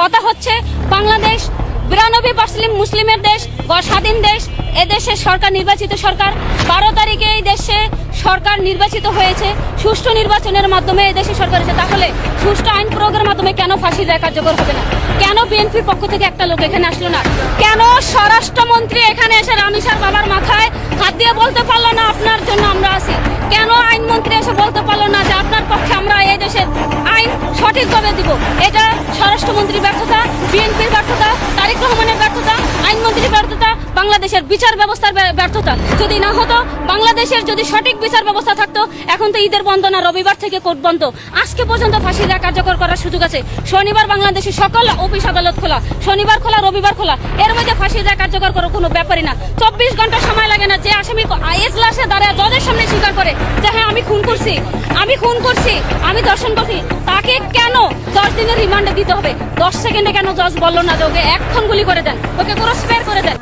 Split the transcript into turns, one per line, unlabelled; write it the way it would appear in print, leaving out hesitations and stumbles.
কথা হচ্ছে বাংলাদেশ 92% মুসলিমের দেশ, স্বাধীন দেশ। এদেশের সরকার নির্বাচিত সরকার। 12 তারিখে এই দেশে সরকার নির্বাচিত হয়েছে সুষ্ঠু নির্বাচনের মাধ্যমে। এই দেশে সরকার এসে, তাহলে সুষ্ঠু আইন প্রয়োগের মাধ্যমে কেন ফাঁসির রায় কার্যকর হবে না? কেন বিএনপির পক্ষ থেকে একটা লোক এখানে আসলো না? কেন স্বরাষ্ট্রমন্ত্রী এখানে এসে রামিসার বাবার মাথায় হাত দিয়ে বলতে পারলো না আপনার জন্য আমরা আছি? কেন আইনমন্ত্রী এসে বলতে পারলো না যে আপনার পক্ষে আমরা এই দেশের আইন সঠিকভাবে দিব? এটা স্বরাষ্ট্রমন্ত্রীর ব্যর্থতা, বিএনপির ব্যর্থতা, তারেক রহমানের ব্যর্থতা, আইনমন্ত্রীর ব্যর্থতা, বাংলাদেশের বিচার ব্যবস্থার ব্যর্থতা। যদি না হতো, বাংলাদেশের যদি সঠিক বিচার ব্যবস্থা থাকতো, এখন তো ঈদের বন্ধ না, রবিবার থেকে কোর্ট বন্ধ। আজকে পর্যন্ত ফাঁসির রায় কার্যকর করার সুযোগ আছে। শনিবার বাংলাদেশের সকল অফিস আদালত খোলা, শনিবার খোলা, রবিবার খোলা। এর মধ্যে ফাঁসির রায় কার্যকর করার কোনো ব্যাপারই না। 24 ঘন্টা সময় লাগে না। যে আসামি এজলাসে দাঁড়ায় জজের সামনে স্বীকার করে যে হ্যাঁ আমি খুন করছি, আমি ধর্ষণ করছি, তাকে কেন 10 দিনের রিমান্ডে দিতে হবে? 10 সেকেন্ডে কেন জজ বললো না যে ওকে 1 গুলি করে দেন, ওকে পুরো স্পেয়ার করে দেন?